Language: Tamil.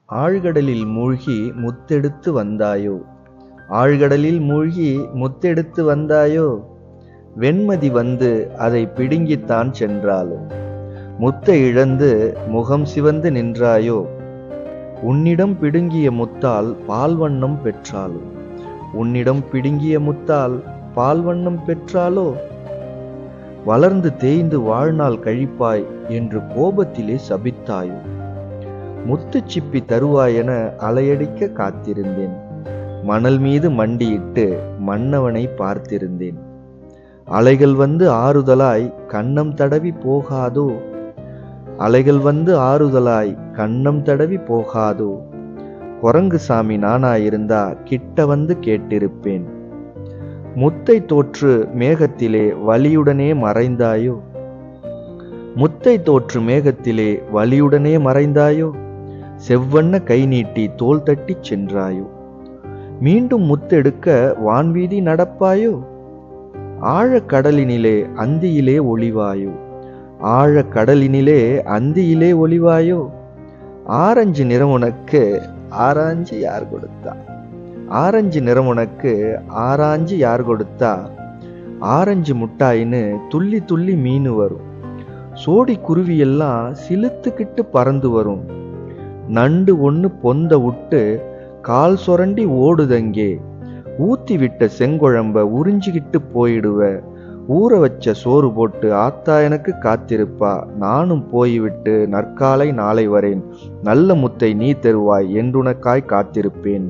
ஆழ்கடலில் மூழ்கி முத்தெடுத்து வந்தாயோ, ஆழ்கடலில் மூழ்கி முத்தெடுத்து வந்தாயோ, வெண்மதி வந்து அதை பிடுங்கித்தான் சென்றாளோ, முத்தை இழந்து முகம் சிவந்து நின்றாயோ, உன்னிடம் பிடுங்கிய முத்தால் பால்வண்ணம் பெற்றாளோ, உன்னிடம் பிடுங்கிய முத்தால் பால்வண்ணம் பெற்றாளோ, வளர்ந்து தேய்ந்து வாழ்நாள் கழிப்பாய் என்று கோபத்திலே சபித்தாயோ, முத்துச் சிப்பி தருவாயென அலையடிக்க காத்திருந்தேன், மணல் மீது மண்டியிட்டு மன்னவனை பார்த்திருந்தேன். அலைகள் வந்து ஆறுதலாய் கன்னம் தடவி போகாதோ, அலைகள் வந்து ஆறுதலாய் கன்னம் தடவி போகாதோ, குரங்கு சாமி நானாயிருந்தா கிட்ட வந்து கேட்டிருப்பேன். முத்தை தோற்று மேகத்திலே வலியுடனே மறைந்தாயோ, முத்தை தோற்று மேகத்திலே வலியுடனே மறைந்தாயோ, செவ்வண்ண கை நீட்டி தோள் தட்டிச் சென்றாயோ, மீண்டும் முத்தெடுக்க வான்வீதி நடப்பாயோ, ஆழக்கடலினிலே அந்தியிலே ஒளிவாயோ, ஆழக்கடலினிலே அந்தியிலே ஒளிவாயோ, ஆரஞ்சு நிறம் உனக்கு ஆராய்ஞ்சு யார் கொடுத்தா, ஆரஞ்சு நிறம் உனக்கு ஆராய்ஞ்சு யார் கொடுத்தா, ஆரஞ்சு முட்டாயின்னு துள்ளி துள்ளி மீனு வரும், சோடி குருவியெல்லாம் சிலுத்துக்கிட்டு பறந்து வரும், நண்டு ஒன்று பொந்த விட்டு கால் சொரண்டி ஓடுதங்கே, ஊத்தி விட்ட செங்குழம்ப உறிஞ்சிக்கிட்டு போயிடுவ, ஊற வச்ச சோறு போட்டு ஆத்தா எனக்கு காத்திருப்பா, நானும் போய்விட்டு நற்காலை நாளை வரேன், நல்ல முத்தை நீ தருவாய் என்றுனக்காய் காத்திருப்பேன்.